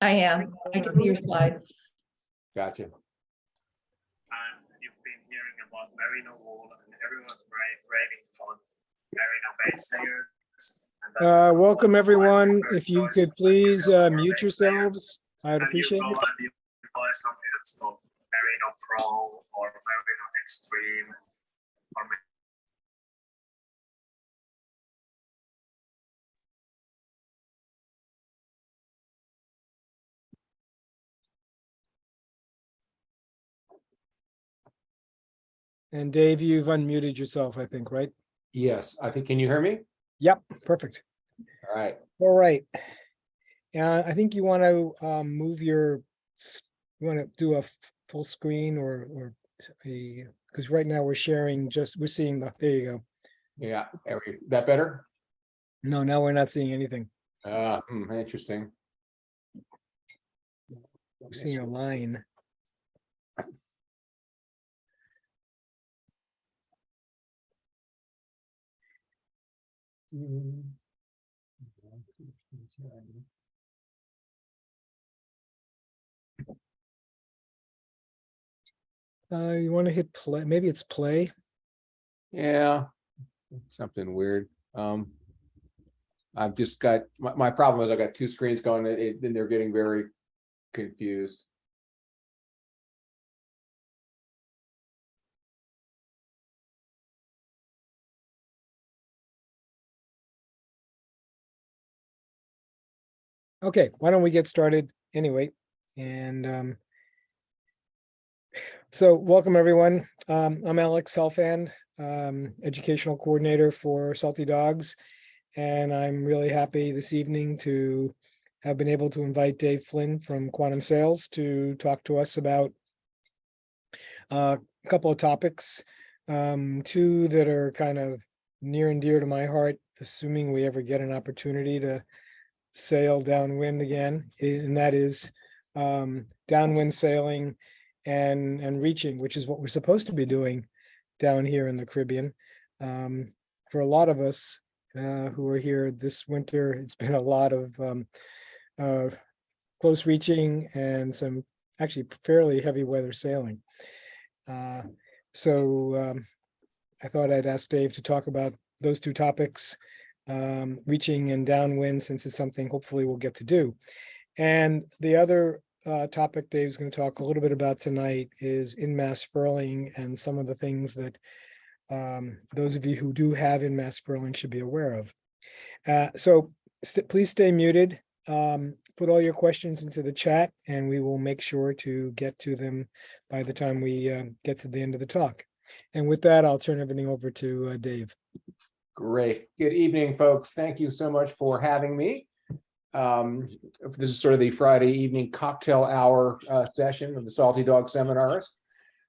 I am. I can see your slides. Gotcha. And you've been hearing about merino wool, and everyone's raving for merino base layers. And that's Welcome, my everyone. preferred If you choice could for please merino mute base layer. yourselves, I'd And appreciate you it. go and you buy something that's called merino pro or merino extreme or And Dave, you've unmuted yourself, I think, right? Yes, I think, can you hear me? Yep, perfect. All right. All right. I think you want to move you want to do a full screen or a, because right now we're sharing we're seeing there you go. Yeah, that better? No, now we're not seeing anything. Interesting. We're seeing a line. You want to hit play? Maybe it's play. Yeah, something weird. I've just got my problem is I've got two screens going, and they're getting very confused. Okay, why don't we get started anyway? And so welcome, everyone. I'm Alex Helfand, educational coordinator for Salty Dogs. And I'm really happy this evening to have been able to invite Dave Flynn from Quantum Sales to talk to us about a couple of topics, two that are kind of near and dear to my heart, assuming we ever get an opportunity to sail downwind again, and that is downwind sailing and reaching, which is what we're supposed to be doing down here in the Caribbean. For a lot of us who are here this winter, it's been a lot of close reaching and some actually fairly heavy weather sailing. So I thought I'd ask Dave to talk about those two topics, reaching and downwind, since it's something hopefully we'll get to do. And the other topic Dave's going to talk a little bit about tonight is in-mast furling and some of the things that those of you who do have in-mast furling should be aware of. So please stay muted. Put all your questions into the chat and we will make sure to get to them by the time we get to the end of the talk. And with that, I'll turn everything over to Dave. Great. Good evening, folks. Thank you so much for having me. This is sort of the Friday evening cocktail hour session of the Salty Dog Seminars.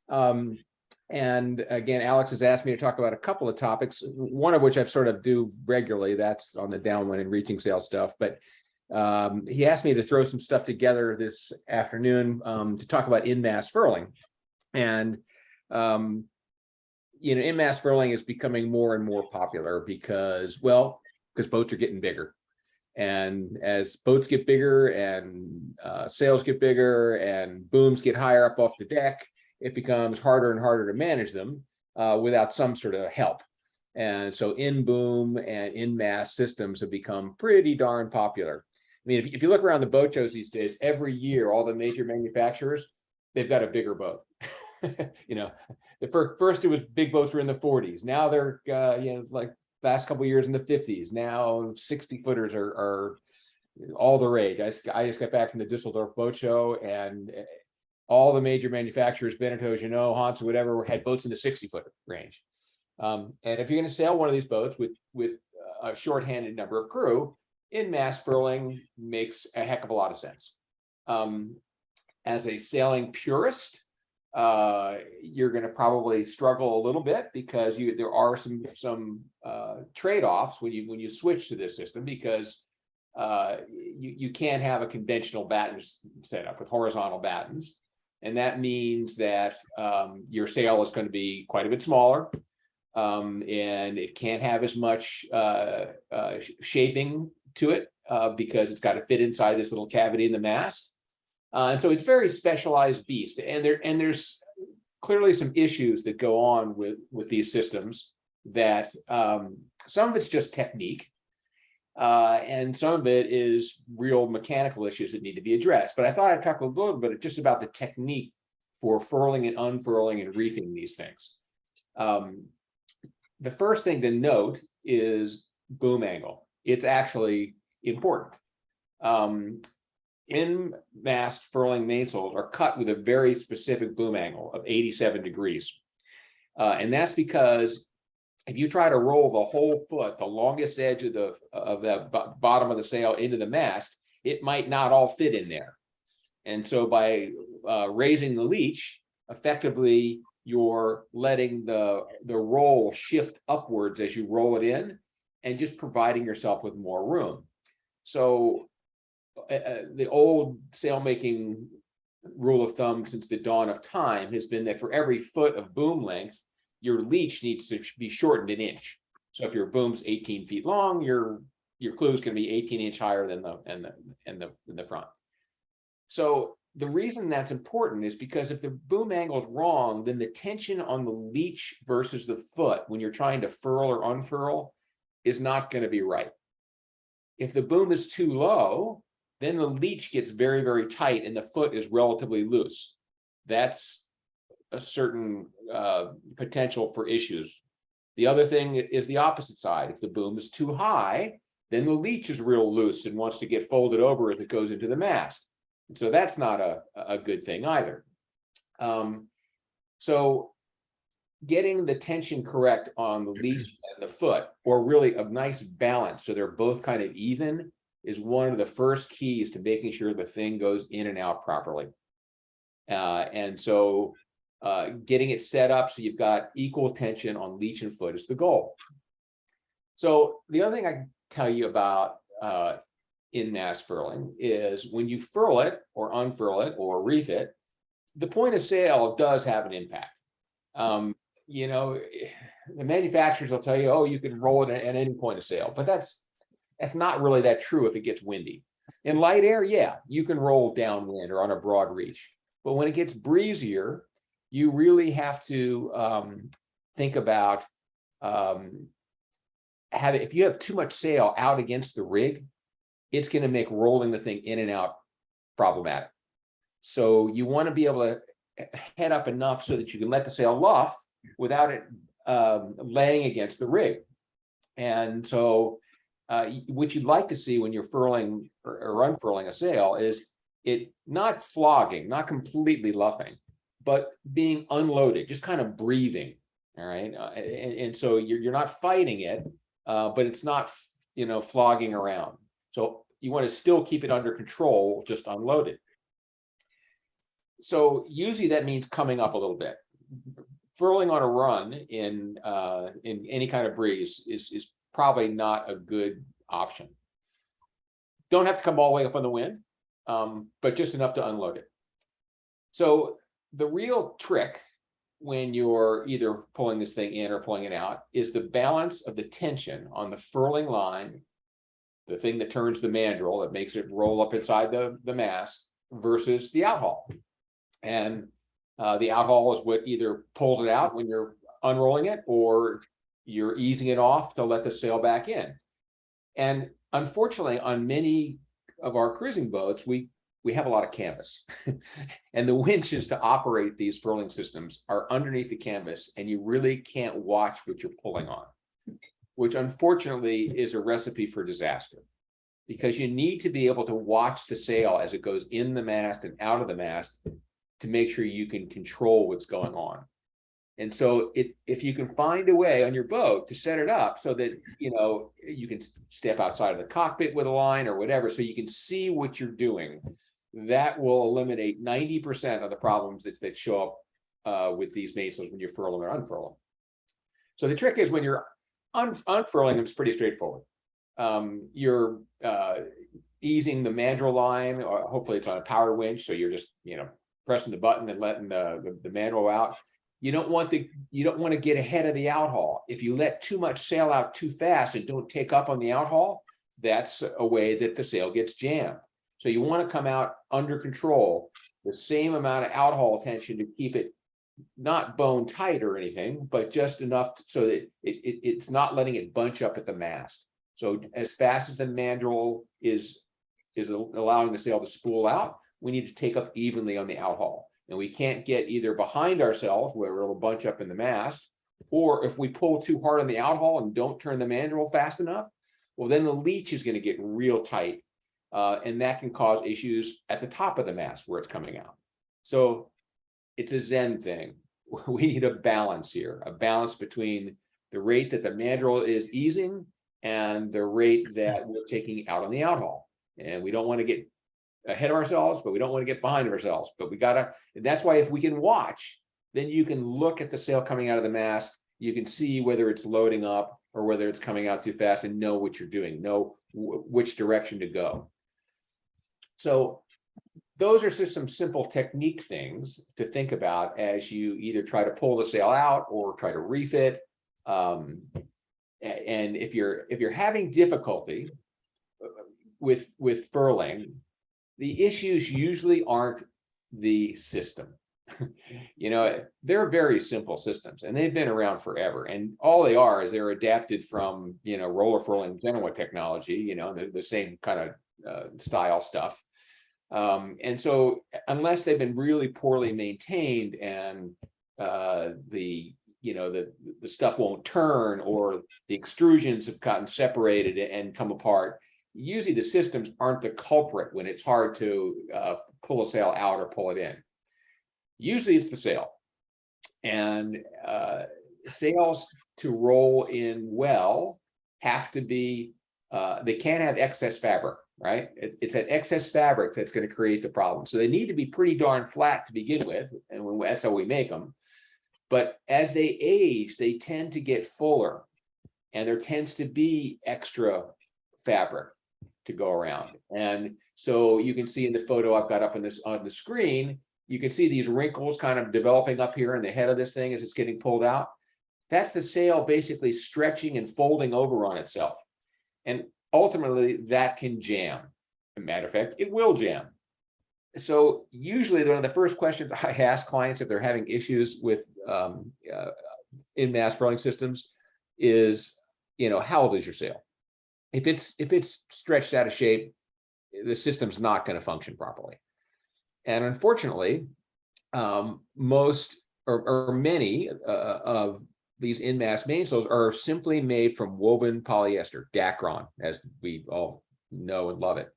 And again, Alex has asked me to talk about a couple of topics, one of which I've sort of do regularly. That's on the downwind and reaching sail stuff. But he asked me to throw some stuff together this afternoon to talk about in-mast furling. And you know, in-mast furling is becoming more and more popular because boats are getting bigger. And as boats get bigger and sails get bigger and booms get higher up off the deck, it becomes harder and harder to manage them without some sort of help. And so in-boom and in-mast systems have become pretty darn popular. I mean, if you look around the boat shows these days, every year, all the major manufacturers, they've got a bigger boat. You know, first it was big boats were in the 40s. Now they're, you know, like last couple of years in the 50s. Now 60 footers are all the rage. I just got back from the Düsseldorf boat show, and all the major manufacturers, Beneteau, Jeanneau, Hansa, whatever, had boats in the 60-foot range. And if you're going to sail one of these boats with a shorthanded number of crew, in-mast furling makes a heck of a lot of sense. As a sailing purist, you're going to probably struggle a little bit because there are some trade-offs when you switch to this system, because you can't have a conventional batten setup with horizontal battens, and that means that your sail is going to be quite a bit smaller, and it can't have as much shaping to it because it's got to fit inside this little cavity in the mast. And so it's very specialized beast. And there's clearly some issues that go on with these systems that some of it's just technique. And some of it is real mechanical issues that need to be addressed. But I thought I'd talk a little bit just about the technique for furling and unfurling and reefing these things. The first thing to note is boom angle. It's actually important. In mast furling mainsails are cut with a very specific boom angle of 87 degrees. And that's because if you try to roll the whole foot, the longest edge of the bottom of the sail into the mast, it might not all fit in there. And so by raising the leech, effectively you're letting the roll shift upwards as you roll it in and just providing yourself with more room. So the old sailmaking rule of thumb since the dawn of time has been that for every foot of boom length, your leech needs to be shortened an inch. So if your boom's 18 feet long, your clew is going to be 18-inch higher than the front. So the reason that's important is because if the boom angle is wrong, then the tension on the leech versus the foot when you're trying to furl or unfurl is not going to be right. If the boom is too low, then the leech gets very, very tight and the foot is relatively loose. That's a certain potential for issues. The other thing is the opposite side. If the boom is too high, then the leech is real loose and wants to get folded over as it goes into the mast. And so that's not a good thing either. So getting the tension correct on the leech and the foot, or really a nice balance so they're both kind of even, is one of the first keys to making sure the thing goes in and out properly. And so getting it set up so you've got equal tension on leech and foot is the goal. So the other thing I can tell you about in mast furling is when you furl it or unfurl it or reef it, the point of sail does have an impact. You know, the manufacturers will tell you, oh, you can roll it at any point of sail, but that's not really that true if it gets windy. In light air, yeah, you can roll downwind or on a broad reach, but when it gets breezier, you really have to think about if you have too much sail out against the rig, it's going to make rolling the thing in and out problematic. So you want to be able to head up enough so that you can let the sail luff without it laying against the rig. And so what you'd like to see when you're furling or unfurling a sail is it not flogging, not completely luffing, but being unloaded, just kind of breathing. All right. And so you're not fighting it, but it's not, you know, flogging around. So you want to still keep it under control, just unloaded. So usually that means coming up a little bit. Furling on a run in any kind of breeze is probably not a good option. Don't have to come all the way up on the wind, but just enough to unload it. So the real trick when you're either pulling this thing in or pulling it out is the balance of the tension on the furling line, the thing that turns the mandrel that makes it roll up inside the mast, versus the outhaul. And the outhaul is what either pulls it out when you're unrolling it, or you're easing it off to let the sail back in. And unfortunately, on many of our cruising boats, we have a lot of canvas. And the winches to operate these furling systems are underneath the canvas, and you really can't watch what you're pulling on, which unfortunately is a recipe for disaster, because you need to be able to watch the sail as it goes in the mast and out of the mast to make sure you can control what's going on. And so if you can find a way on your boat to set it up so that, you know, you can step outside of the cockpit with a line or whatever, so you can see what you're doing, that will eliminate 90% of the problems that show up with these mainsails when you're furling or unfurling. So the trick is when you're unfurling them, it's pretty straightforward. You're easing the mandrel line, or hopefully it's on a power winch, so you're just, you know, pressing the button and letting the mandrel out. You don't want to get ahead of the outhaul. If you let too much sail out too fast and don't take up on the outhaul, that's a way that the sail gets jammed. So you want to come out under control, the same amount of outhaul tension to keep it not bone tight or anything, but just enough so that it's not letting it bunch up at the mast. So as fast as the mandrel is allowing the sail to spool out, we need to take up evenly on the outhaul. And we can't get either behind ourselves where it'll bunch up in the mast, or if we pull too hard on the outhaul and don't turn the mandrel fast enough, well, then the leech is going to get real tight. And that can cause issues at the top of the mast where it's coming out. So it's a Zen thing. We need a balance here, a balance between the rate that the mandrel is easing and the rate that we're taking out on the outhaul. And we don't want to get ahead of ourselves, but we don't want to get behind ourselves. But we gotta, and that's why if we can watch, then you can look at the sail coming out of the mast. You can see whether it's loading up or whether it's coming out too fast and know what you're doing, know which direction to go. So those are just some simple technique things to think about as you either try to pull the sail out or try to reef it. And if you're having difficulty with furling, the issues usually aren't the system. You know, they're very simple systems and they've been around forever. And all they are is they're adapted from, you know, roller furling Genoa technology, you know, the same kind of style stuff. And so unless they've been really poorly maintained and the stuff won't turn or the extrusions have gotten separated and come apart, usually the systems aren't the culprit when it's hard to pull a sail out or pull it in. Usually it's the sail. And sails to roll in well have to be, they can't have excess fabric, right? It's that excess fabric that's going to create the problem. So they need to be pretty darn flat to begin with, and that's how we make them. But as they age, they tend to get fuller, and there tends to be extra fabric to go around. And so you can see in the photo I've got up on the screen, you can see these wrinkles kind of developing up here in the head of this thing as it's getting pulled out. That's the sail basically stretching and folding over on itself. And ultimately that can jam. As a matter of fact, it will jam. So usually one of the first questions I ask clients if they're having issues with in-mast furling systems is, you know, how old is your sail? If it's stretched out of shape, the system's not going to function properly. And unfortunately, most or many of these in-mast mainsails are simply made from woven polyester, Dacron, as we all know and love it.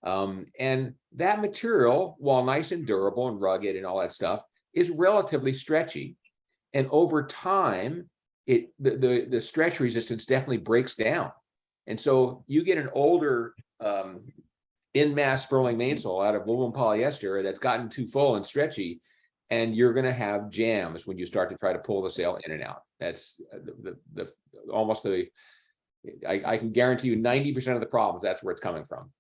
And that material, while nice and durable and rugged and all that stuff, is relatively stretchy. And over time, the stretch resistance definitely breaks down. And so you get an older in-mast furling mainsail out of woven polyester that's gotten too full and stretchy, and you're going to have jams when you start to try to pull the sail in and out. That's I can guarantee you 90% of the problems, that's where it's coming from.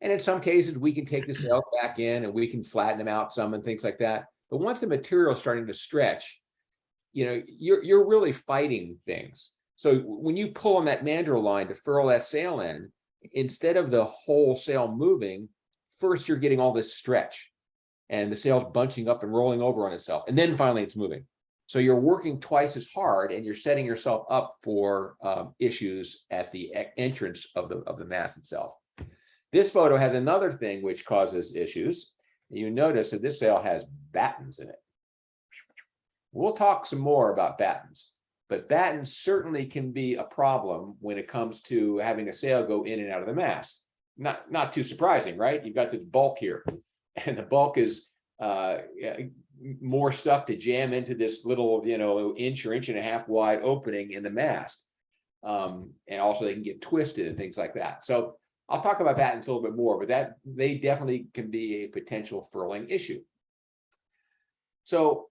And in some cases, we can take the sails back in and we can flatten them out some and things like that. But once the material is starting to stretch, you know, you're really fighting things. So when you pull on that mandrel line to furl that sail in, instead of the whole sail moving, first you're getting all this stretch and the sail's bunching up and rolling over on itself. And then finally it's moving. So you're working twice as hard and you're setting yourself up for issues at the entrance of the mast itself. This photo has another thing which causes issues. You notice that this sail has battens in it. We'll talk some more about battens, but battens certainly can be a problem when it comes to having a sail go in and out of the mast. Not too surprising, right? You've got this bulk here, and the bulk is more stuff to jam into this little, you know, inch or inch and a half wide opening in the mast. And also they can get twisted and things like that. So I'll talk about battens a little bit more, but that they definitely can be a potential furling issue. So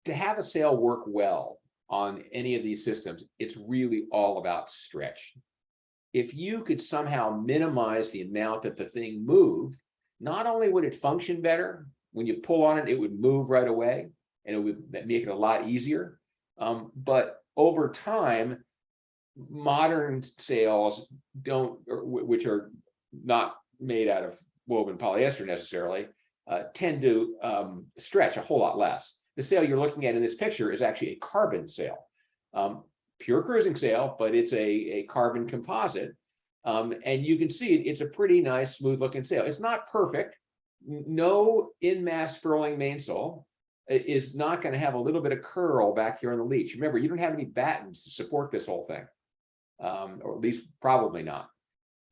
to have a sail work well on any of these systems, it's really all about stretch. If you could somehow minimize the amount that the thing moved, not only would it function better, when you pull on it, it would move right away and it would make it a lot easier. But over time, modern sails don't, which are not made out of woven polyester necessarily, tend to stretch a whole lot less. The sail you're looking at in this picture is actually a carbon sail, pure cruising sail, but it's a carbon composite. And you can see it's a pretty nice, smooth looking sail. It's not perfect. No in-mast furling mainsail is not going to have a little bit of curl back here on the leech. Remember, you don't have any battens to support this whole thing, or at least probably not.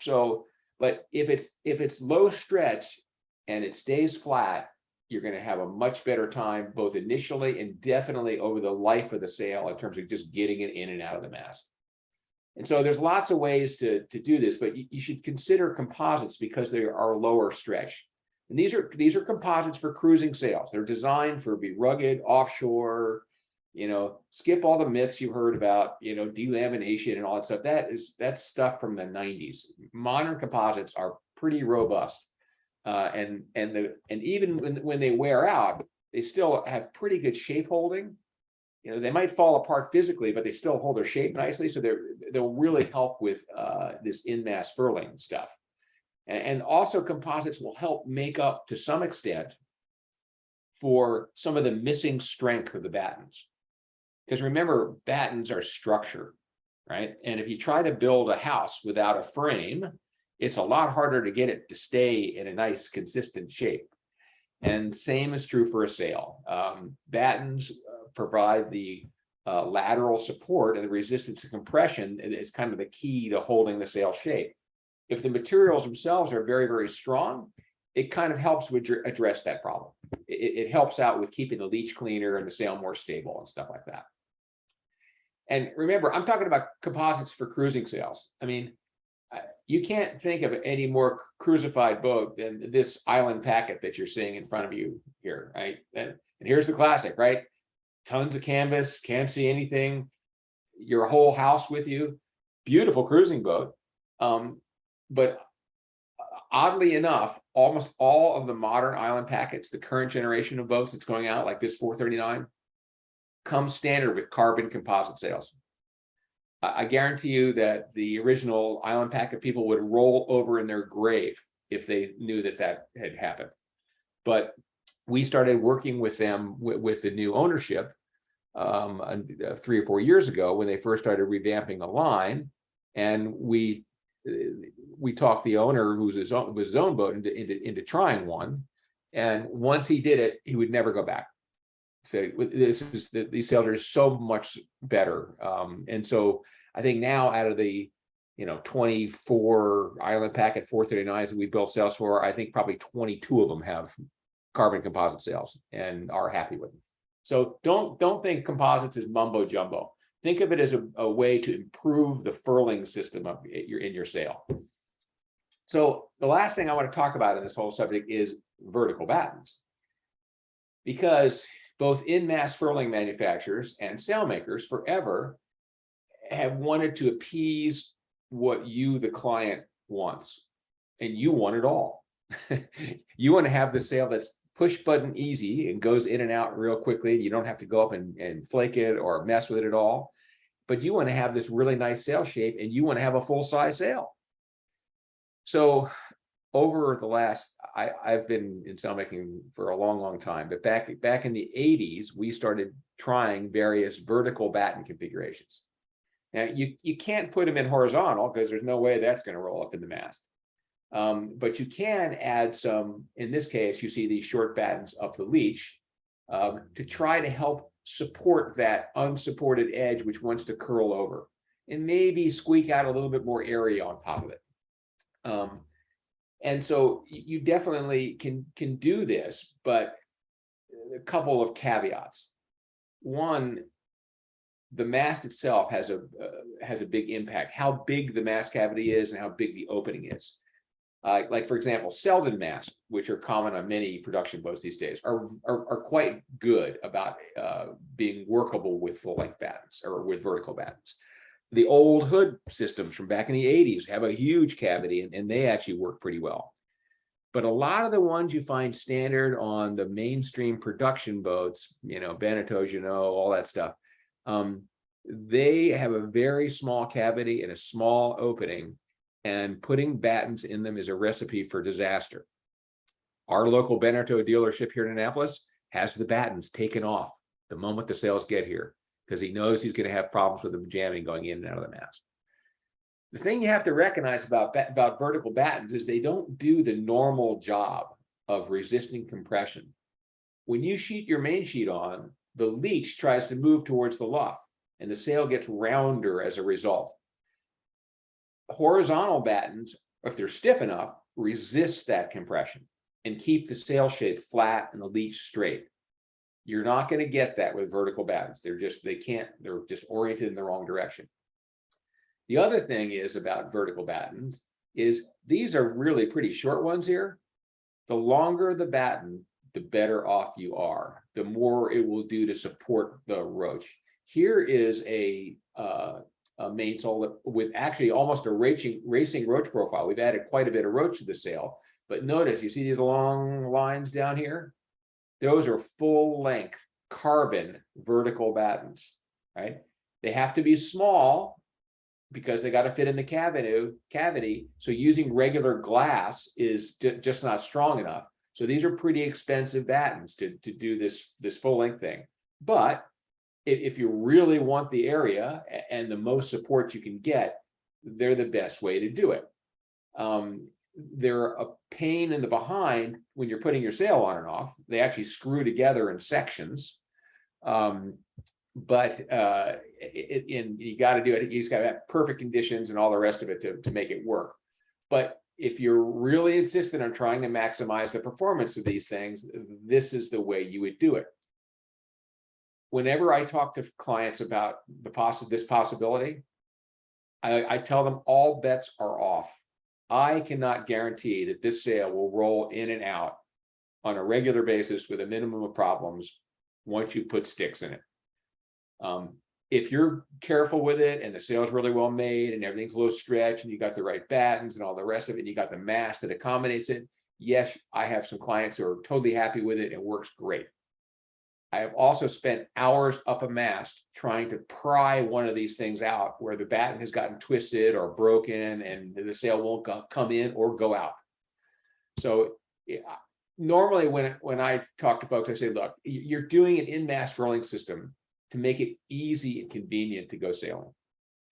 So, but if it's low stretch and it stays flat, you're going to have a much better time, both initially and definitely over the life of the sail, in terms of just getting it in and out of the mast. And so there's lots of ways to do this, but you should consider composites because they are lower stretch. And these are composites for cruising sails. They're designed for be rugged, offshore, skip all the myths you heard about, delamination and all that stuff. That's stuff from the 90s. Modern composites are pretty robust. And even when they wear out, they still have pretty good shape holding. They might fall apart physically, but they still hold their shape nicely. So they'll really help with this in-mast furling stuff. And also composites will help make up to some extent for some of the missing strength of the battens. Because remember, battens are structure, right? And if you try to build a house without a frame, it's a lot harder to get it to stay in a nice, consistent shape. And same is true for a sail. Battens provide the lateral support, and the resistance to compression is kind of the key to holding the sail shape. If the materials themselves are very, very strong, it kind of helps with address that problem. It helps out with keeping the leech cleaner and the sail more stable and stuff like that. And remember, I'm talking about composites for cruising sails. I mean, you can't think of any more cruisified boat than this island packet that you're seeing in front of you here, right? And here's the classic, right? Tons of canvas, can't see anything, your whole house with you, beautiful cruising boat. But oddly enough, almost all of the modern island packets, the current generation of boats that's going out, like this 439, comes standard with carbon composite sails. I guarantee you that the original island packet people would roll over in their grave if they knew that had happened. But we started working with them with the new ownership 3 or 4 years ago when they first started revamping the line, and we talked the owner, who's his own boat, into trying one. And once he did it, he would never go back. So these sails are so much better. And so I think now out of the 24 island packet 439s that we built sails for, I think probably 22 of them have carbon composite sails and are happy with them. So don't think composites is mumbo jumbo. Think of it as a way to improve the furling system in your sail. So the last thing I want to talk about in this whole subject is vertical battens, because both in-mast furling manufacturers and sailmakers forever have wanted to appease what you, the client, wants, and you want it all. You want to have the sail that's push button easy and goes in and out real quickly. You don't have to go up and flake it or mess with it at all. But you want to have this really nice sail shape, and you want to have a full-size sail. So over the last, I've been in sailmaking for a long, long time, but back in the 80s, we started trying various vertical batten configurations. Now, you can't put them in horizontal because there's no way that's going to roll up in the mast. But you can add some, in this case, you see these short battens up the leech to try to help support that unsupported edge, which wants to curl over, and maybe squeak out a little bit more area on top of it. And so you definitely can do this, but a couple of caveats. One, the mast itself has a big impact. How big the mast cavity is and how big the opening is. Like for example, Selden masts, which are common on many production boats these days, are quite good about being workable with full-length battens or with vertical battens. The old hood systems from back in the 80s have a huge cavity, and they actually work pretty well. But a lot of the ones you find standard on the mainstream production boats, Beneteau, all that stuff, They have a very small cavity and a small opening, and putting battens in them is a recipe for disaster. Our local Beneteau dealership here in Annapolis has the battens taken off the moment the sales get here, because he knows he's going to have problems with them jamming going in and out of the mast. The thing you have to recognize about vertical battens is they don't do the normal job of resisting compression. When you sheet your main sheet on, the leech tries to move towards the luff, and the sail gets rounder as a result. Horizontal battens, if they're stiff enough, resist that compression and keep the sail shape flat and the leech straight. You're not going to get that with vertical battens. They're just oriented in the wrong direction. The other thing is about vertical battens is these are really pretty short ones here. The longer the batten, the better off you are, the more it will do to support the roach. Here is a mainsail with actually almost a racing roach profile. We've added quite a bit of roach to the sail, but notice, you see these long lines down here? Those are full length carbon vertical battens, right? They have to be small because they got to fit in the cavity. So using regular glass is just not strong enough. So these are pretty expensive battens to do this full length thing. But if you really want the area and the most support you can get, they're the best way to do it. They're a pain in the behind when you're putting your sail on and off. They actually screw together in sections. But you got to do it. You just got to have perfect conditions and all the rest of it to make it work. But if you're really insistent on trying to maximize the performance of these things, this is the way you would do it. Whenever I talk to clients about this possibility, I tell them all bets are off. I cannot guarantee that this sail will roll in and out on a regular basis with a minimum of problems once you put sticks in it. If you're careful with it and the sail is really well made and everything's a little stretched and you got the right battens and all the rest of it, and you got the mast that accommodates it, yes, I have some clients who are totally happy with it. It works great. I have also spent hours up a mast trying to pry one of these things out where the batten has gotten twisted or broken and the sail won't come in or go out. So normally when I talk to folks, I say, look, you're doing an in-mast furling system to make it easy and convenient to go sailing.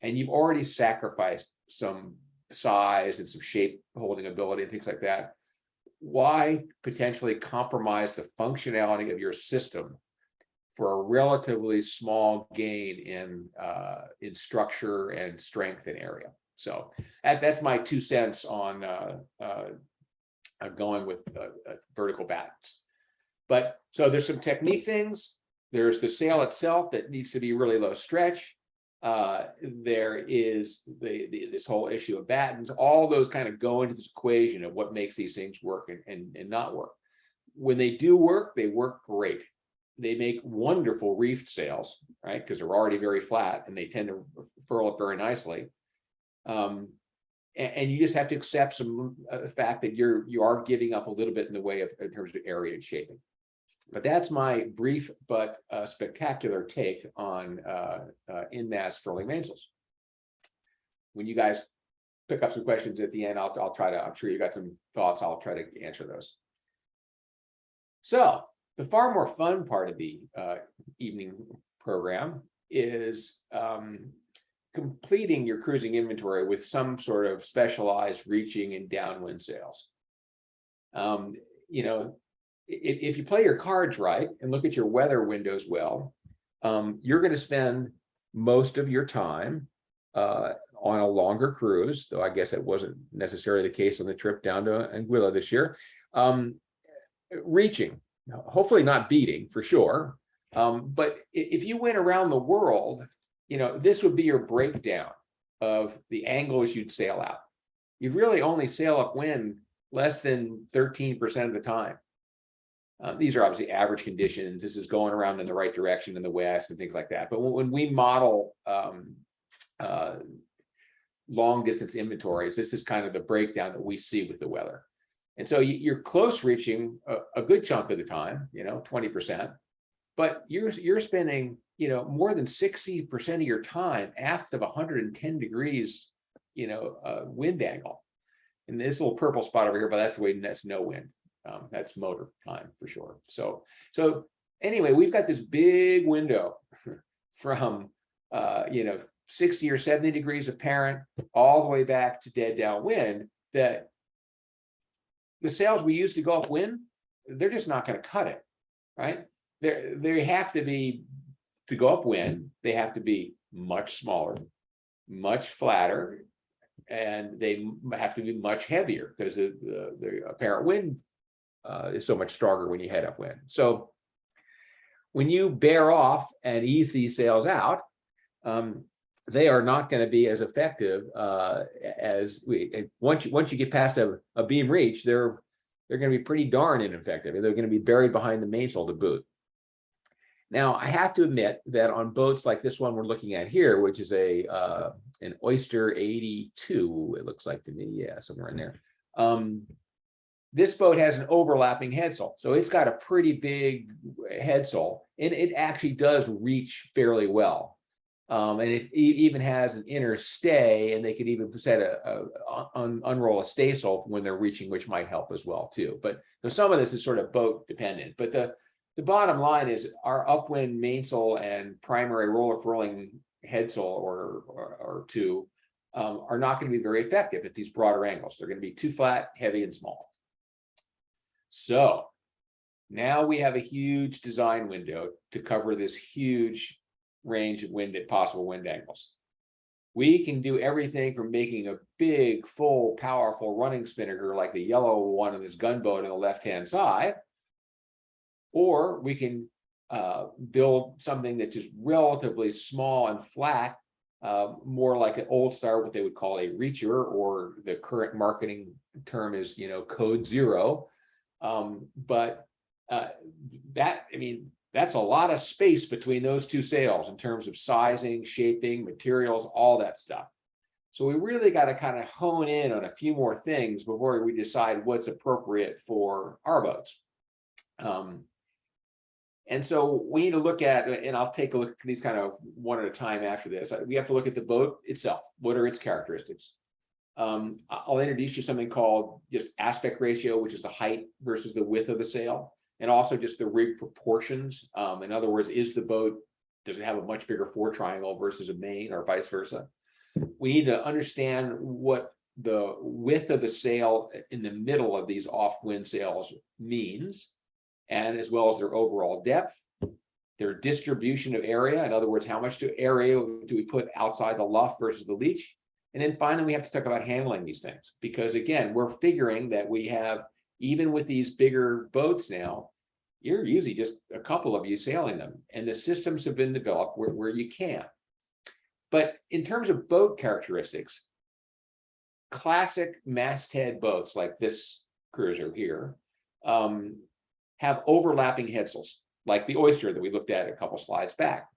And you've already sacrificed some size and some shape holding ability and things like that. Why potentially compromise the functionality of your system for a relatively small gain in structure and strength and area? So that's my 2 cents on going with vertical battens. But so there's some technique things. There's the sail itself that needs to be really low stretch. There is this whole issue of battens. All those kind of go into this equation of what makes these things work and not work. When they do work, they work great. They make wonderful reefed sails, right? Because they're already very flat and they tend to furl up very nicely. And you just have to accept some fact that you are giving up a little bit in the way of in terms of area and shaping. But that's my brief but spectacular take on in-mast furling mainsails. When you guys pick up some questions at the end, I'll try to, I'm sure you got some thoughts, I'll try to answer those. So the far more fun part of the evening program is completing your cruising inventory with some sort of specialized reaching and downwind sails. You know, if you play your cards right and look at your weather windows well, you're going to spend most of your time on a longer cruise, though I guess it wasn't necessarily the case on the trip down to Anguilla this year, reaching, hopefully not beating for sure. But if you went around the world, you know, this would be your breakdown of the angles you'd sail out. You'd really only sail upwind less than 13% of the time. These are obviously average conditions. This is going around in the right direction in the west and things like that. But when we model long distance inventories, this is kind of the breakdown that we see with the weather. And so you're close reaching a good chunk of the time, you know, 20%. but you're spending, you know, more than 60% of your time aft of 110 degrees, you know, wind angle. And this little purple spot over here, but that's the way, that's no wind. That's motor time for sure. So anyway, we've got this big window from you know, 60 or 70 degrees apparent all the way back to dead downwind, that the sails we use to go upwind, they're just not going to cut it, right? They have to be, to go upwind, they have to be much smaller, much flatter, and they have to be much heavier because the apparent wind is so much stronger when you head upwind. So when you bear off and ease these sails out, they are not going to be as effective as once you get past a beam reach, they're going to be pretty darn ineffective, and they're going to be buried behind the mainsail to boot. Now, I have to admit that on boats like this one we're looking at here, which is an Oyster 82, it looks like to me, yeah, somewhere in there. This boat has an overlapping headsail, so it's got a pretty big headsail, and it actually does reach fairly well. And it even has an inner stay, and they could even set unroll a staysail when they're reaching, which might help as well too. But some of this is sort of boat dependent. But the bottom line is our upwind mainsail and primary roller furling headsail or two are not going to be very effective at these broader angles. They're going to be too flat, heavy, and small. So now we have a huge design window to cover this huge range of possible wind angles. We can do everything from making a big, full, powerful running spinnaker like the yellow one in this gunboat on the left-hand side, or we can build something that's just relatively small and flat, more like an old style, what they would call a reacher, or the current marketing term is, you know, code zero. That's a lot of space between those two sails in terms of sizing, shaping, materials, all that stuff. So we really got to kind of hone in on a few more things before we decide what's appropriate for our boats. And so we need to look at, and I'll take a look at these kind of one at a time after this. We have to look at the boat itself. What are its characteristics? I'll introduce you something called just aspect ratio, which is the height versus the width of the sail, and also just the rig proportions. In other words, does it have a much bigger fore triangle versus a main, or vice versa? We need to understand what the width of the sail in the middle of these off-wind sails means, and as well as their overall depth, their distribution of area. In other words, how much area do we put outside the luff versus the leach? And then finally, we have to talk about handling these things, because again, we're figuring that we have, even with these bigger boats now, you're usually just a couple of you sailing them, and the systems have been developed where you can. But in terms of boat characteristics, classic masthead boats like this cruiser here have overlapping headsails, like the Oyster that we looked at a couple slides back.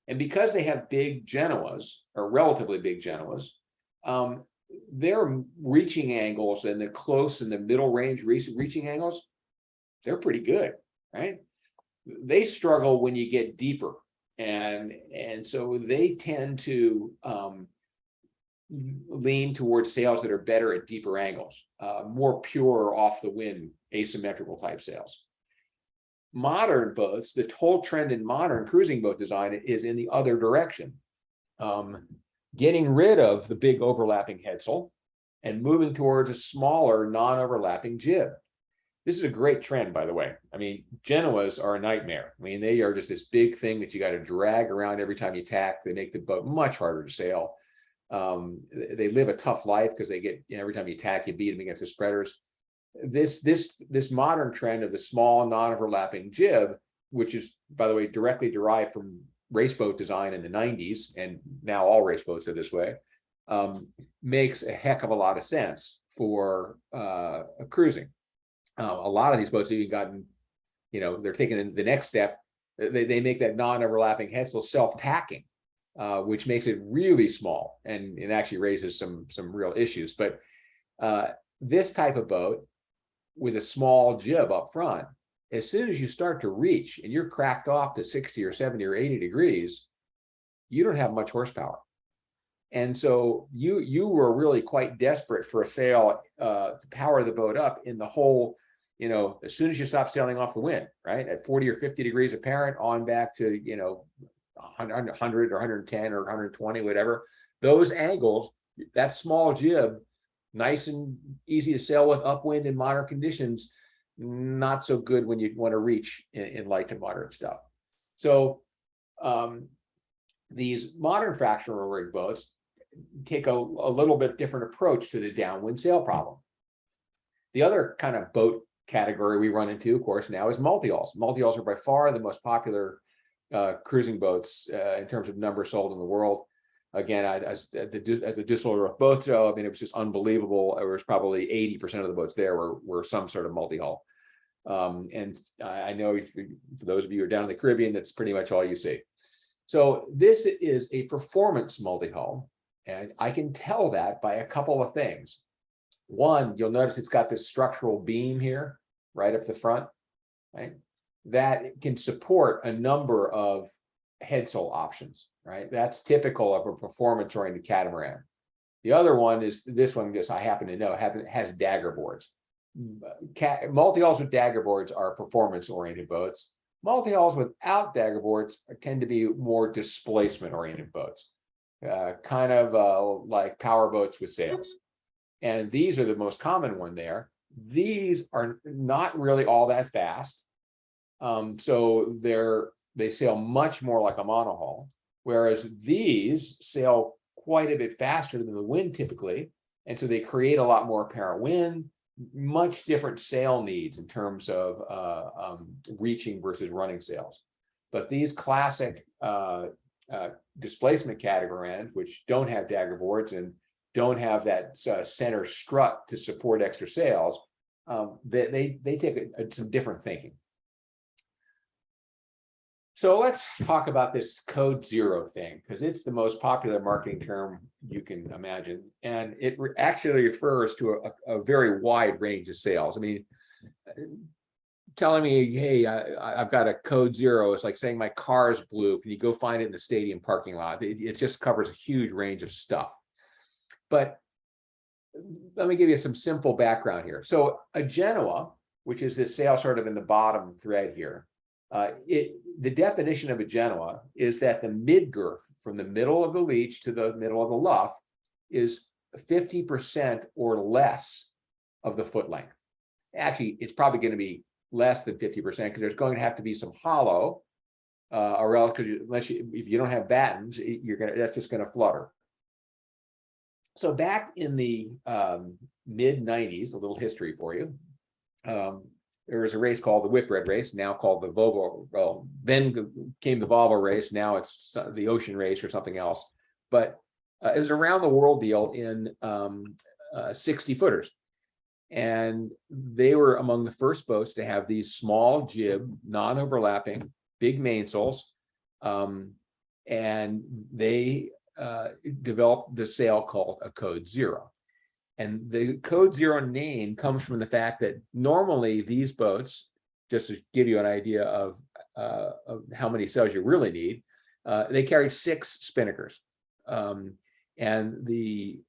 And because they have big Genoas, or relatively big Genoas, their reaching angles and the close and the middle range reaching angles, they're pretty good, right? They struggle when you get deeper, and so they tend to lean towards sails that are better at deeper angles, more pure off the wind asymmetrical type sails. Modern boats, the whole trend in modern cruising boat design is in the other direction, getting rid of the big overlapping headsail and moving towards a smaller non-overlapping jib. This is a great trend, by the way. I mean, Genoas are a nightmare. I mean, they are just this big thing that you got to drag around every time you tack. They make the boat much harder to sail. They live a tough life because they get, every time you tack, you beat them against the spreaders. This modern trend of the small non-overlapping jib, which is, by the way, directly derived from race boat design in the 90s, and now all race boats are this way, makes a heck of a lot of sense for cruising. A lot of these boats have even gotten, they're taking the next step. They make that non-overlapping headsail self-tacking, which makes it really small, and it actually raises some real issues. But this type of boat with a small jib up front as soon as you start to reach and you're cracked off to 60 or 70 or 80 degrees, you don't have much horsepower. And so you were really quite desperate for a sail to power the boat up in the whole, as soon as you stop sailing off the wind, right? At 40 or 50 degrees apparent on back to, 100 or 110 or 120, whatever. Those angles, that small jib, nice and easy to sail with upwind in modern conditions, not so good when you want to reach in light to moderate stuff. So these modern fractional rig boats take a little bit different approach to the downwind sail problem. The other kind of boat category we run into, of course, now is multi-hulls. Multi-hulls are by far the most popular cruising boats in terms of numbers sold in the world. Again, as the Düsseldorf boat show, I mean, it was just unbelievable. There was probably 80% of the boats there were some sort of multi-hull. And I know for those of you who are down in the Caribbean, that's pretty much all you see. So this is a performance multi-hull, and I can tell that by a couple of things. One, you'll notice it's got this structural beam here, right up the front, right? That can support a number of headsail options, right? That's typical of a performance-oriented catamaran. The other one is this one, just I happen to know, has dagger boards. Multi-hulls with dagger boards are performance-oriented boats. Multi-hulls without dagger boards tend to be more displacement-oriented boats, kind of like power boats with sails. And these are the most common one there. These are not really all that fast. So they sail much more like a monohull, whereas these sail quite a bit faster than the wind typically. And so they create a lot more apparent wind, much different sail needs in terms of reaching versus running sails. But these classic displacement catarans, which don't have dagger boards and don't have that center strut to support extra sails, they take some different thinking. So let's talk about this code zero thing, because it's the most popular marketing term you can imagine. And it actually refers to a very wide range of sails. I mean, telling me, hey, I've got a code zero, it's like saying my car is blue. Can you go find it in the stadium parking lot? It just covers a huge range of stuff. But let me give you some simple background here. So a Genoa, which is this sail sort of in the bottom thread here, the definition of a Genoa is that the mid-girth from the middle of the leech to the middle of the luff is 50% or less of the foot length. Actually, it's probably going to be less than 50% because there's going to have to be some hollow, or else, if you don't have battens, that's just going to flutter. So back in the mid-90s, a little history for you. There was a race called the Whitbread race, now called the Volvo. Well, then came the Volvo race. Now it's the Ocean race or something else. But it was a around the world deal in 60 footers. And they were among the first boats to have these small jib, non-overlapping, big mainsails. And they developed the sail called a code zero. And the code zero name comes from the fact that normally these boats, just to give you an idea of how many sails you really need, they carried 6 spinnakers. And the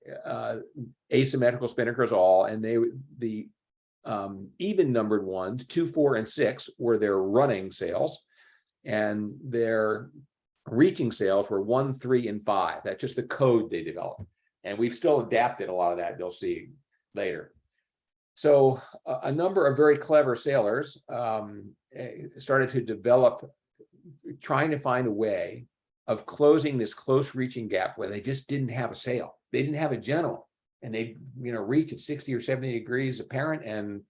asymmetrical spinnakers all, and the even numbered ones, 2, 4, and 6 were their running sails, and their reaching sails were 1, 3, and 5. That's just the code they developed. And we've still adapted a lot of that, you'll see later. So a number of very clever sailors started to develop, trying to find a way of closing this close reaching gap where they just didn't have a sail. They didn't have a Genoa, and they reach at 60 or 70 degrees apparent, and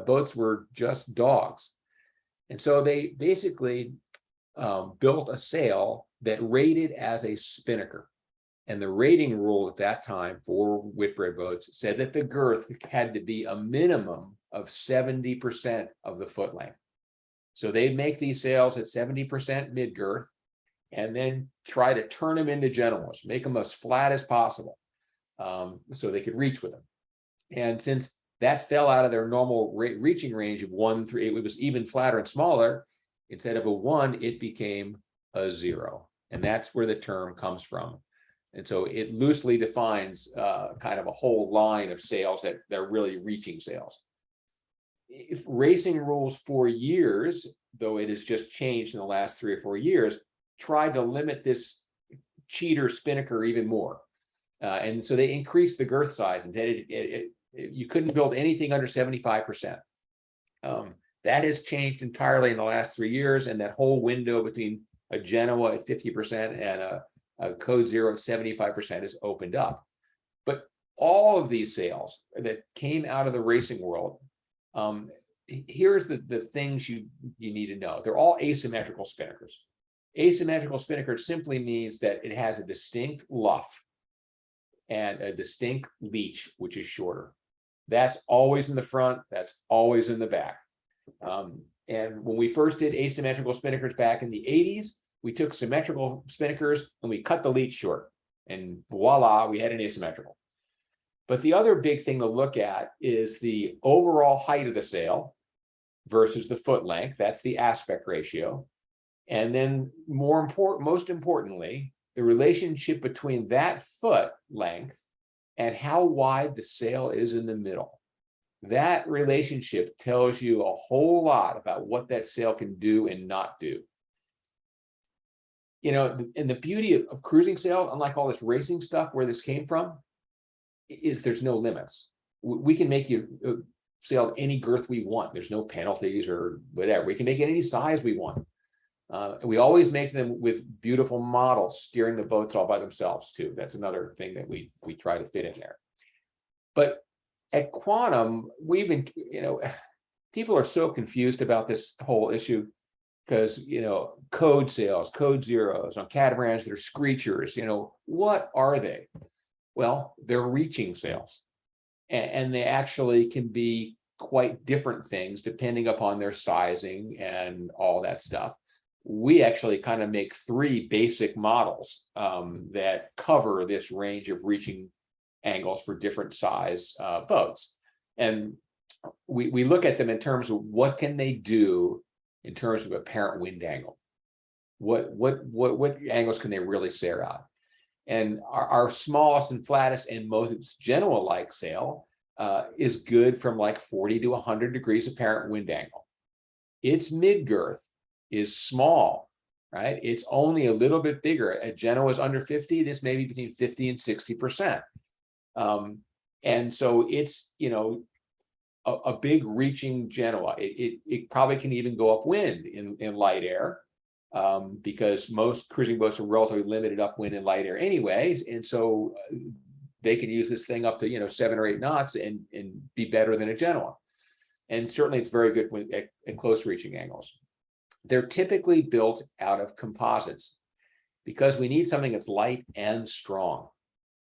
boats were just dogs. And so they basically built a sail that rated as a spinnaker. And the rating rule at that time for Whitbread boats said that the girth had to be a minimum of 70% of the foot length. So they'd make these sails at 70% mid-girth and then try to turn them into Genoas, make them as flat as possible, so they could reach with them. And since that fell out of their normal reaching range of 1, 3. It was even flatter and smaller. Instead of a 1, it became a 0. And that's where the term comes from. And so it loosely defines kind of a whole line of sales that they're really reaching sales. If racing rules for years, though it has just changed in the last 3 or 4 years, tried to limit this cheater spinnaker even more. And so they increased the girth size and said you couldn't build anything under 75%. That has changed entirely in the last 3 years, and that whole window between a Genoa at 50% and a Code Zero at 75% is opened up. But all of these sales that came out of the racing world, here's the things you need to know. They're all asymmetrical spinnakers. Asymmetrical spinnaker simply means that it has a distinct luff and a distinct leach, which is shorter. That's always in the front, that's always in the back. And when we first did asymmetrical spinnakers back in the 80s, we took symmetrical spinnakers and we cut the leach short, and voila, we had an asymmetrical. But the other big thing to look at is the overall height of the sail versus the foot length. That's the aspect ratio. And then most importantly, the relationship between that foot length and how wide the sail is in the middle. That relationship tells you a whole lot about what that sail can do and not do. You know, and the beauty of cruising sail, unlike all this racing stuff where this came from, is there's no limits. We can make you sail any girth we want. There's no penalties or whatever. We can make it any size we want. We always make them with beautiful models steering the boats all by themselves too. That's another thing that we try to fit in there. But at Quantum, we've been, you know, people are so confused about this whole issue because, you know, code sails, code zeros on catamarans that are screechers, you know, what are they? Well, they're reaching sails, and they actually can be quite different things depending upon their sizing and all that stuff. We actually kind of make 3 basic models that cover this range of reaching angles for different size boats. And we look at them in terms of what can they do in terms of apparent wind angle. What angles can they really sail out? And our smallest and flattest and most Genoa-like sail is good from like 40 to 100 degrees apparent wind angle. Its mid-girth is small, right? It's only a little bit bigger. At Genoa is under 50, this may be between 50 and 60%. And so it's, you know, a big reaching Genoa. It probably can even go upwind in light air, because most cruising boats are relatively limited upwind and light air anyways. And so they can use this thing up to, you know, 7 or 8 knots and be better than a Genoa. And certainly it's very good at close reaching angles. They're typically built out of composites because we need something that's light and strong,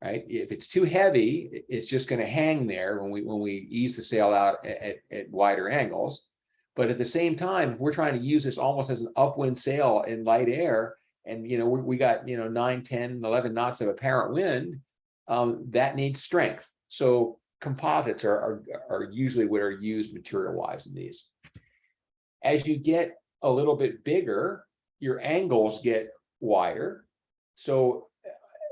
right? If it's too heavy, it's just going to hang there when we ease the sail out at wider angles. But at the same time, if we're trying to use this almost as an upwind sail in light air, and, you know, we got, you know, 9, 10, 11 knots of apparent wind, that needs strength. So composites are usually what are used material-wise in these. As you get a little bit bigger, your angles get wider. So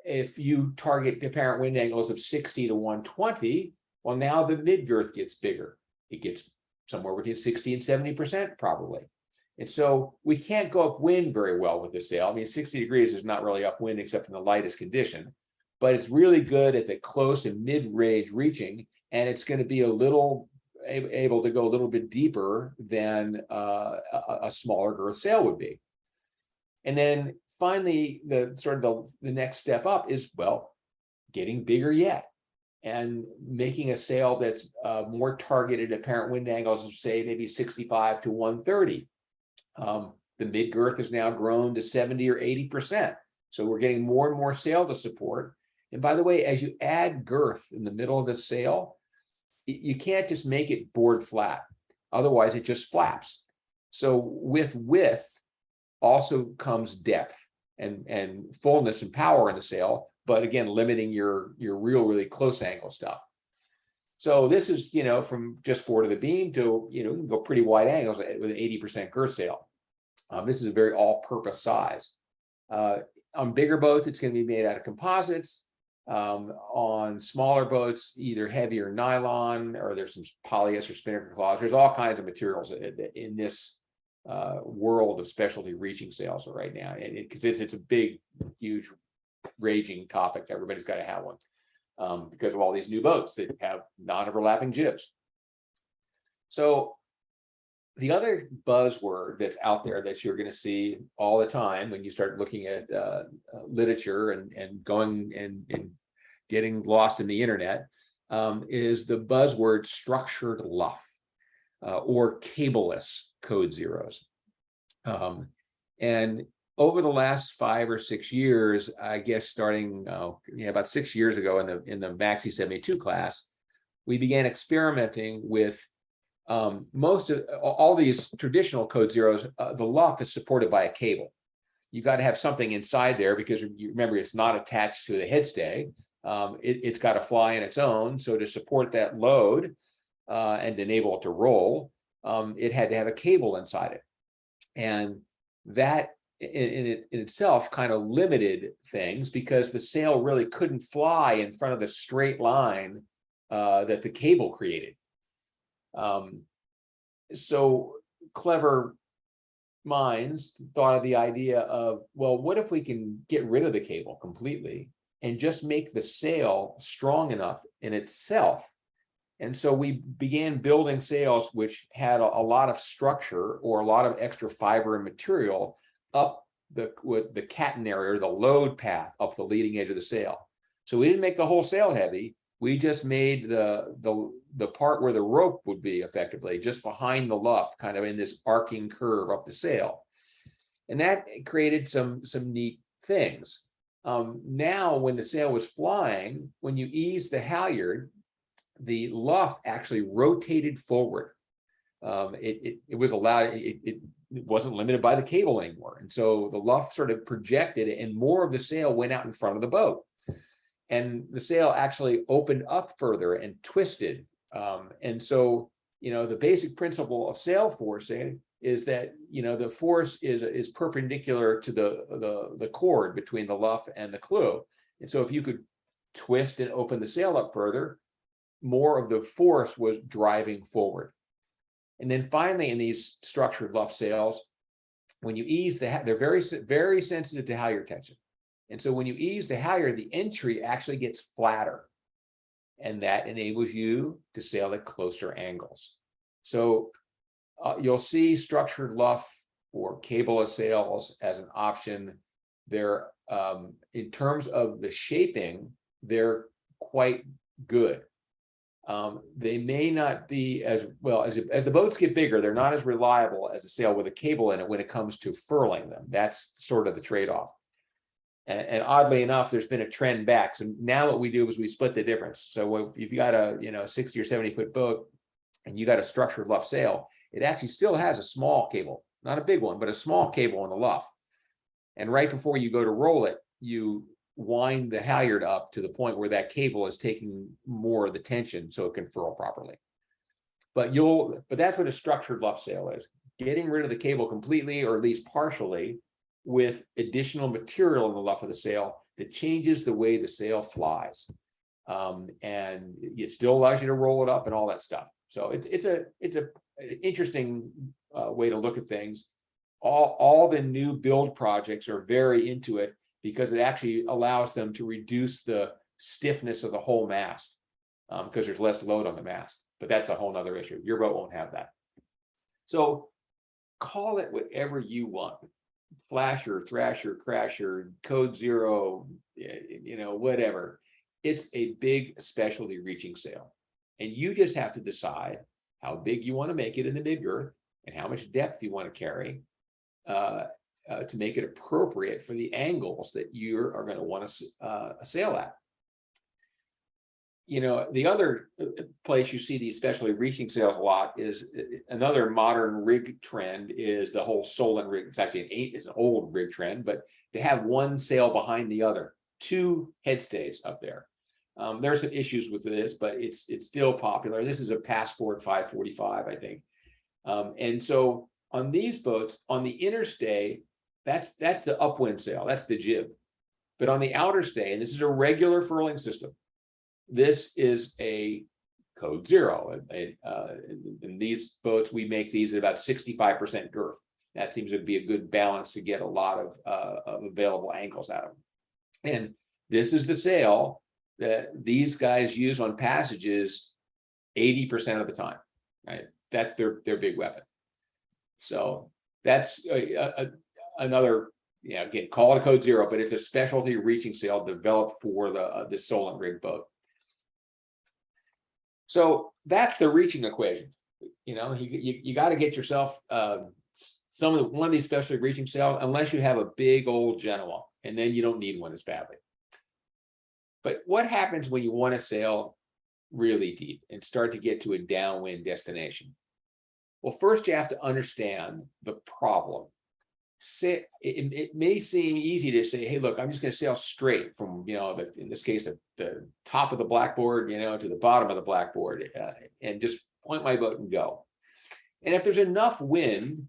if you target the apparent wind angles of 60 to 120, well, now the mid-girth gets bigger. It gets somewhere between 60 and 70% probably. And so we can't go upwind very well with this sail. I mean, 60 degrees is not really upwind except in the lightest condition, but it's really good at the close and mid-range reaching, and it's going to be a little able to go a little bit deeper than a smaller girth sail would be. And then finally, the next step up is, well, getting bigger yet and making a sail that's more targeted apparent wind angles of, say, maybe 65 to 130. The mid girth is now grown to 70 or 80%. So we're getting more and more sail to support. And by the way, as you add girth in the middle of the sail, you can't just make it board flat. Otherwise, it just flaps. So with width also comes depth and fullness and power in the sail, but again, limiting your real, really close angle stuff. So this is, you know, from just forward of the beam to, you know, you can go pretty wide angles with an 80% girth sail. This is a very all-purpose size. On bigger boats, it's going to be made out of composites. On smaller boats, either heavier nylon, or there's some polyester spinnaker cloths. There's all kinds of materials in this world of specialty reaching sails right now, and because it's a big, huge, raging topic. Everybody's got to have one because of all these new boats that have non-overlapping jibs. So the other buzzword that's out there that you're going to see all the time when you start looking at literature and going and getting lost in the internet is the buzzword structured luff or cableless code zeros. And over the last 5 or 6 years, I guess starting about 6 years ago in the Maxi 72 class, we began experimenting with most of all these traditional code zeros. The luff is supported by a cable. You got to have something inside there because you remember it's not attached to the headstay. It's got to fly on its own. So to support that load and enable it to roll, it had to have a cable inside it. And that in itself kind of limited things because the sail really couldn't fly in front of the straight line that the cable created. So clever minds thought of the idea of, well, what if we can get rid of the cable completely and just make the sail strong enough in itself? And so we began building sails which had a lot of structure or a lot of extra fiber and material up the catenary or the load path up the leading edge of the sail. So we didn't make the whole sail heavy. We just made the part where the rope would be effectively just behind the luff, kind of in this arcing curve up the sail. And that created some neat things. Now, when the sail was flying, when you ease the halyard, the luff actually rotated forward. It was allowed, it wasn't limited by the cable anymore. And so the luff sort of projected and more of the sail went out in front of the boat. And the sail actually opened up further and twisted. And so, you know, the basic principle of sail forcing is that, you know, the force is perpendicular to the cord between the luff and the clew. And so if you could twist and open the sail up further, more of the force was driving forward. And then finally, in these structured luff sails, when you ease they're very sensitive to halyard tension. And so when you ease the halyard, the entry actually gets flatter. And that enables you to sail at closer angles. So you'll see structured luff or cableless sails as an option. They're, in terms of the shaping, they're quite good. They may not be as well as the boats get bigger, they're not as reliable as a sail with a cable in it when it comes to furling them. That's sort of the trade-off. And oddly enough, there's been a trend back. So now what we do is we split the difference. So if you got a 60 or 70 foot boat and you got a structured luff sail, it actually still has a small cable, not a big one, but a small cable in the luff. And right before you go to roll it, you wind the halyard up to the point where that cable is taking more of the tension so it can furl properly. But that's what a structured luff sail is, getting rid of the cable completely or at least partially with additional material in the luff of the sail that changes the way the sail flies. And it still allows you to roll it up and all that stuff. So it's an interesting way to look at things. All the new build projects are very into it because it actually allows them to reduce the stiffness of the whole mast because there's less load on the mast. But that's a whole nother issue. Your boat won't have that. So call it whatever you want. Flasher, thrasher, crasher, code zero, whatever. It's a big specialty reaching sail. And you just have to decide how big you want to make it in the mid girth and how much depth you want to carry to make it appropriate for the angles that you are going to want to sail at. The other place you see these specialty reaching sails a lot is another modern rig trend is the whole Solent rig. It's actually it's an old rig trend, but to have one sail behind the other, two headstays up there. There's some issues with this, but it's still popular. This is a Passport 545, I think. And so on these boats, on the interstay, that's the upwind sail, that's the jib. But on the outer stay, and this is a regular furling system, this is a code 0. In these boats, we make these at about 65% girth. That seems to be a good balance to get a lot of available angles out of them. And this is the sail that these guys use on passages 80% of the time, right? That's their big weapon. So that's another, again, call it a code 0, but it's a specialty reaching sail developed for the Solent rig boat. So that's the reaching equation. You got to get yourself one of these specialty reaching sails, unless you have a big old Genoa, and then you don't need one as badly. But what happens when you want to sail really deep and start to get to a downwind destination? Well, first you have to understand the problem. It may seem easy to say, hey, look, I'm just going to sail straight from, in this case, the top of the blackboard, to the bottom of the blackboard, and just point my boat and go. And if there's enough wind,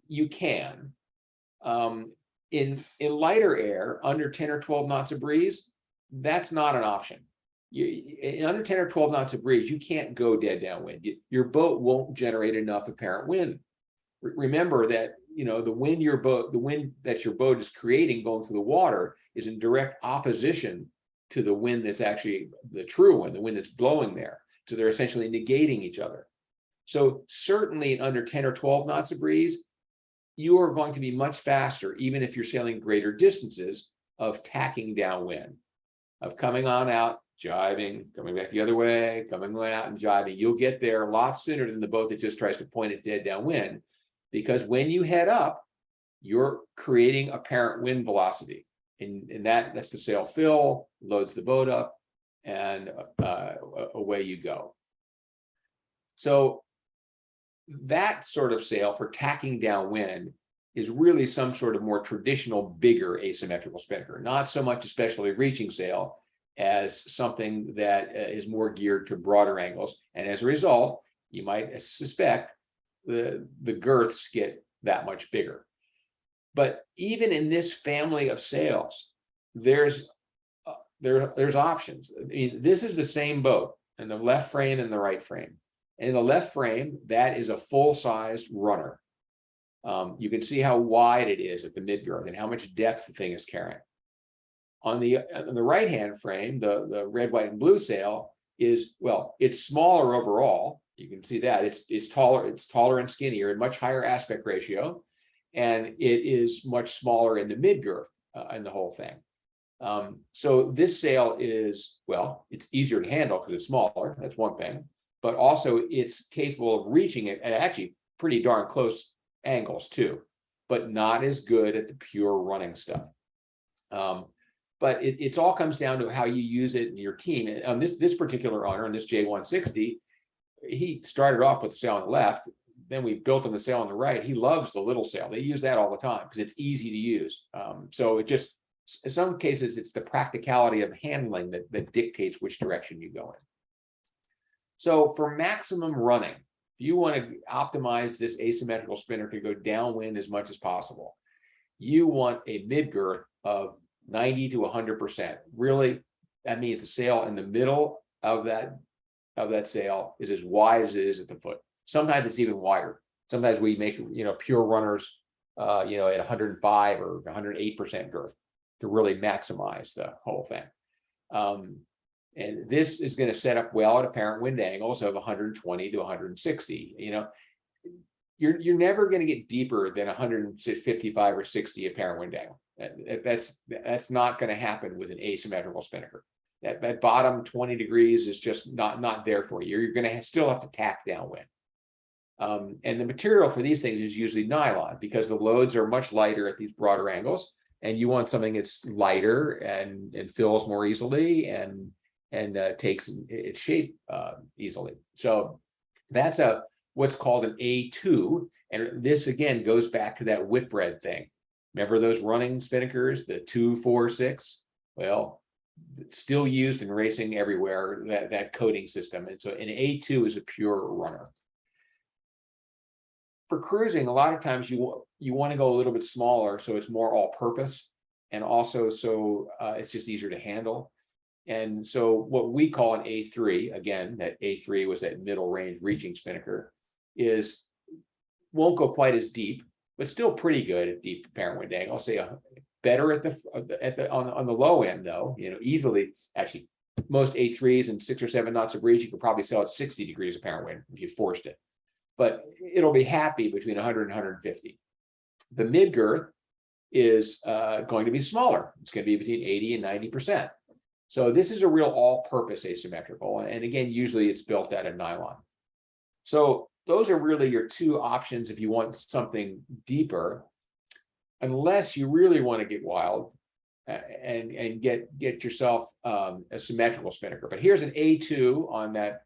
you can. In lighter air, under 10 or 12 knots of breeze, that's not an option. Under 10 or 12 knots of breeze, you can't go dead downwind. Your boat won't generate enough apparent wind. Remember that the wind that your boat is creating going through the water is in direct opposition to the wind that's actually the true wind, the wind that's blowing there. So they're essentially negating each other. So certainly under 10 or 12 knots of breeze, you are going to be much faster, even if you're sailing greater distances, of tacking downwind, of coming on out, jibing, coming back the other way, coming out and jibing. You'll get there a lot sooner than the boat that just tries to point it dead downwind, because when you head up, you're creating apparent wind velocity, and that's the sail fill, loads the boat up, and away you go. So that sort of sail for tacking downwind is really some sort of more traditional, bigger asymmetrical spinnaker, not so much a specialty reaching sail as something that is more geared to broader angles. And as a result, you might suspect the girths get that much bigger. But even in this family of sails, there's options. I mean, this is the same boat in the left frame and the right frame. In the left frame, that is a full-sized runner. You can see how wide it is at the mid-girth and how much depth the thing is carrying. On the right-hand frame, the red, white, and blue sail is, well, it's smaller overall. You can see that it's taller and skinnier and much higher aspect ratio, and it is much smaller in the mid-girth in the whole thing. So this sail is, well, it's easier to handle because it's smaller. That's one thing. But also it's capable of reaching it at actually pretty darn close angles too, but not as good at the pure running stuff. But it all comes down to how you use it in your team. And on this particular owner, on this J160, he started off with the sail on the left. Then we built him the sail on the right. He loves the little sail. They use that all the time because it's easy to use. So it just, in some cases, it's the practicality of handling that dictates which direction you go in. So for maximum running, if you want to optimize this asymmetrical spinner to go downwind as much as possible, you want a mid-girth of 90 to 100%. Really, that means the sail in the middle of that sail is as wide as it is at the foot. Sometimes it's even wider. Sometimes we make pure runners at 105 or 108% girth to really maximize the whole thing. And this is going to set up well at apparent wind angles of 120 to 160. You're never going to get deeper than 155 or 60 apparent wind angle. That's not going to happen with an asymmetrical spinnaker. That bottom 20 degrees is just not there for you. You're going to still have to tack downwind. And the material for these things is usually nylon because the loads are much lighter at these broader angles, and you want something that's lighter and fills more easily and takes its shape easily. So that's what's called an A2, and this again goes back to that Whitbread thing. Remember those running spinnakers, the 2, 4, 6? Well, still used in racing everywhere, that coating system. And so an A2 is a pure runner. For cruising, a lot of times you want to go a little bit smaller, so it's more all-purpose, and also so it's just easier to handle. And so what we call an A3, again, that A3 was that middle range reaching spinnaker, won't go quite as deep, but still pretty good at deep apparent wind angle. I'll say better on the low end though. Easily, actually, most A3s and 6 or 7 knots of breeze you could probably sell at 60 degrees apparent wind if you forced it, but it'll be happy between 100 and 150. The mid girth is going to be smaller. It's going to be between 80 and 90%. So this is a real all-purpose asymmetrical, and again, usually it's built out of nylon. So those are really your two options if you want something deeper, unless you really want to get wild and get yourself a symmetrical spinnaker. But here's an A2 on that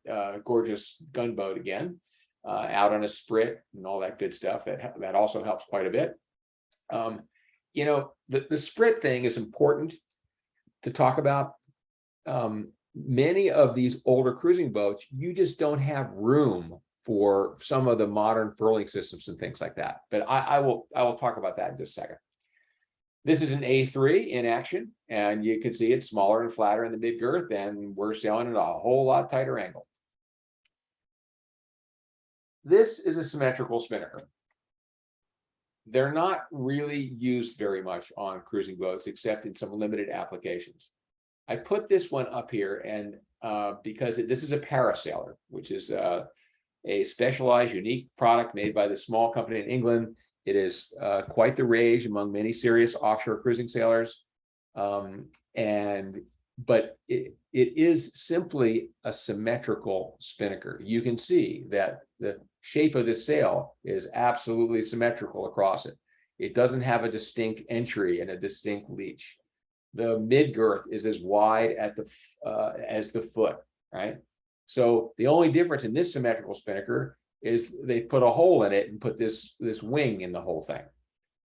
gorgeous gunboat again, out on a sprit and all that good stuff. That also helps quite a bit. The sprit thing is important to talk about. Many of these older cruising boats, you just don't have room for some of the modern furling systems and things like that. But I will talk about that in just a second. This is an A3 in action, and you can see it's smaller and flatter in the mid girth, and we're sailing at a whole lot tighter angle. This is a symmetrical spinnaker. They're not really used very much on cruising boats, except in some limited applications. I put this one up here, and because this is a parasailer, which is a specialized, unique product made by the small company in England. It is quite the rage among many serious offshore cruising sailors, but it is simply a symmetrical spinnaker. You can see that the shape of the sail is absolutely symmetrical across it. It doesn't have a distinct entry and a distinct leach. The mid girth is as wide at as the foot, right? So the only difference in this symmetrical spinnaker is they put a hole in it and put this wing in the whole thing,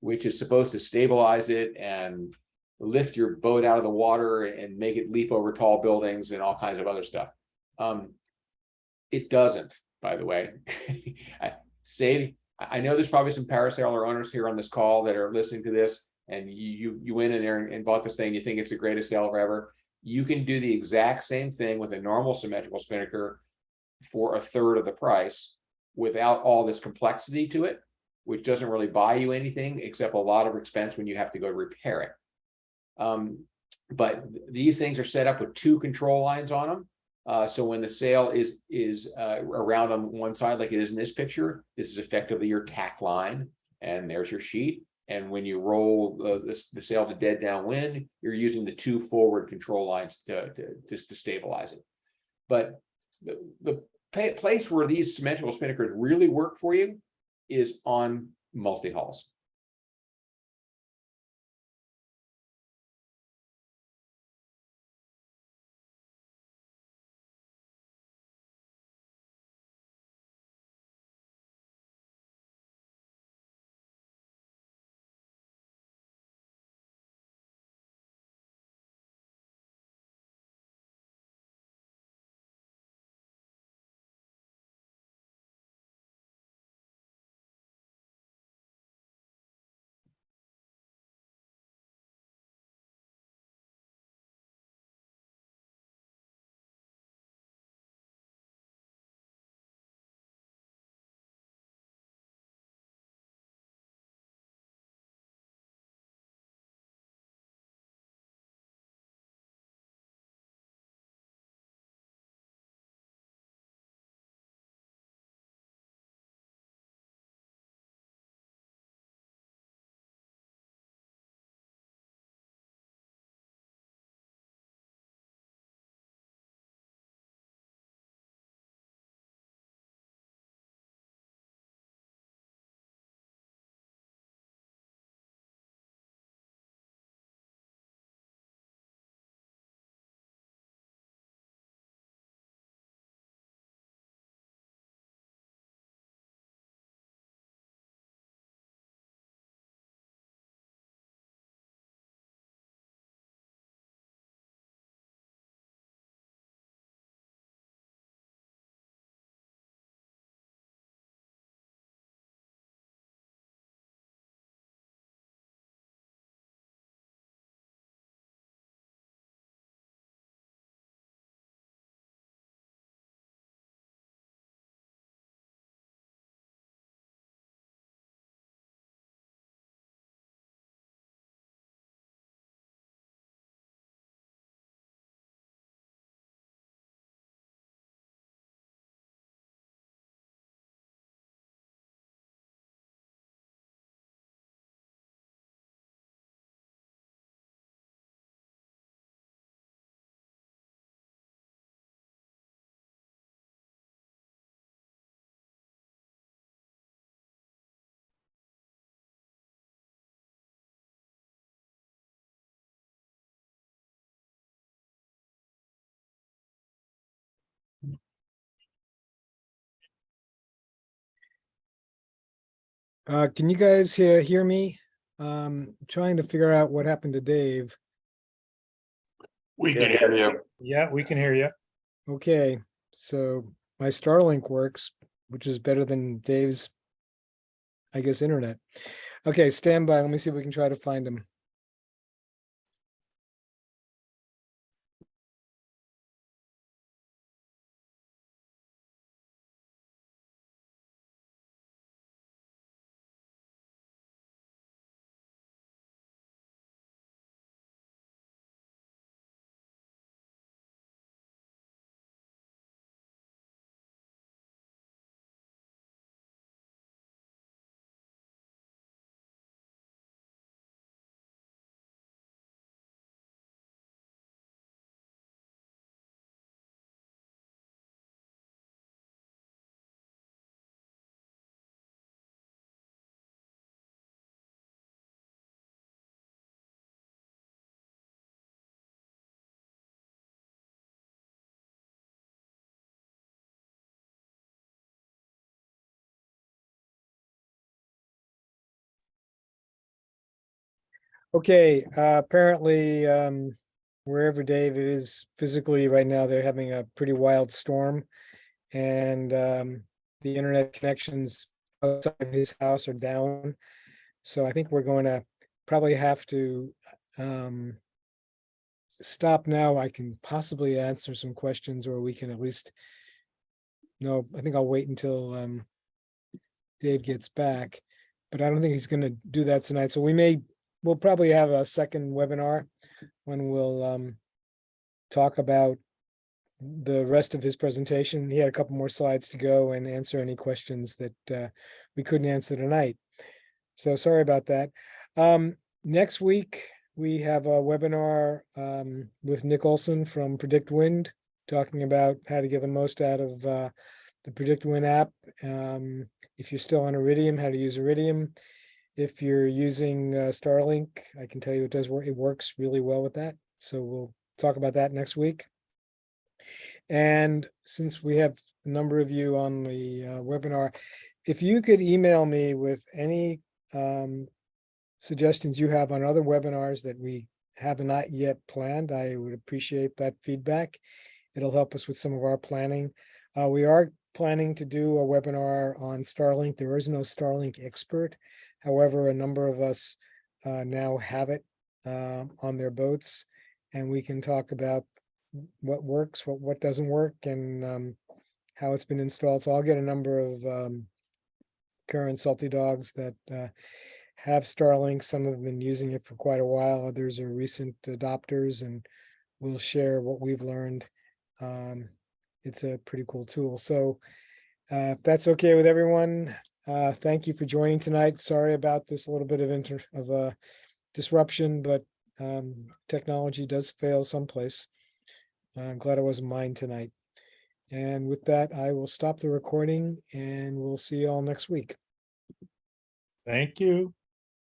which is supposed to stabilize it and lift your boat out of the water and make it leap over tall buildings and all kinds of other stuff. It doesn't, by the way. I know there's probably some parasailer owners here on this call that are listening to this, and you went in there and bought this thing, you think it's the greatest sail ever. You can do the exact same thing with a normal symmetrical spinnaker for a third of the price without all this complexity to it, which doesn't really buy you anything except a lot of expense when you have to go repair it. But these things are set up with 2 control lines on them. So when the sail is around on one side, like it is in this picture, this is effectively your tack line, and there's your sheet. And when you roll the sail to dead downwind, you're using the 2 forward control lines to stabilize it. But the place where these symmetrical spinnakers really work for you is on multi-hulls. Can you guys hear me? Trying to figure out what happened to Dave. We can hear you. Yeah, we can hear you. Okay, so my Starlink works, which is better than Dave's, I guess, internet. Okay, stand by. Let me see if we can try to find him. Okay, apparently, wherever Dave is physically right now, they're having a pretty wild storm. And the internet connections outside of his house are down. So I think we're going to probably have to stop now. I can possibly answer some questions, or we can at least, no, I think I'll wait until Dave gets back. But I don't think he's going to do that tonight. So we'll probably have a second webinar when we'll talk about the rest of his presentation. He had a couple more slides to go and answer any questions that we couldn't answer tonight. So sorry about that. Next week, we have a webinar with Nick Olson from Predict Wind, talking about how to get the most out of the Predict Wind app. If you're still on Iridium, how to use Iridium. If you're using Starlink, I can tell you it does work. It works really well with that. So we'll talk about that next week. And since we have a number of you on the webinar, if you could email me with any suggestions you have on other webinars that we have not yet planned, I would appreciate that feedback. It'll help us with some of our planning. We are planning to do a webinar on Starlink. There is no Starlink expert. However, a number of us now have it on their boats, and we can talk about what works, what doesn't work, and how it's been installed. So I'll get a number of current Salty Dogs that have Starlink. Some have been using it for quite a while. Others are recent adopters, and we'll share what we've learned. It's a pretty cool tool. So if that's okay with everyone, thank you for joining tonight. Sorry about this little bit of a disruption, but technology does fail someplace. I'm glad it wasn't mine tonight. And with that, I will stop the recording, and we'll see you all next week. Thank you.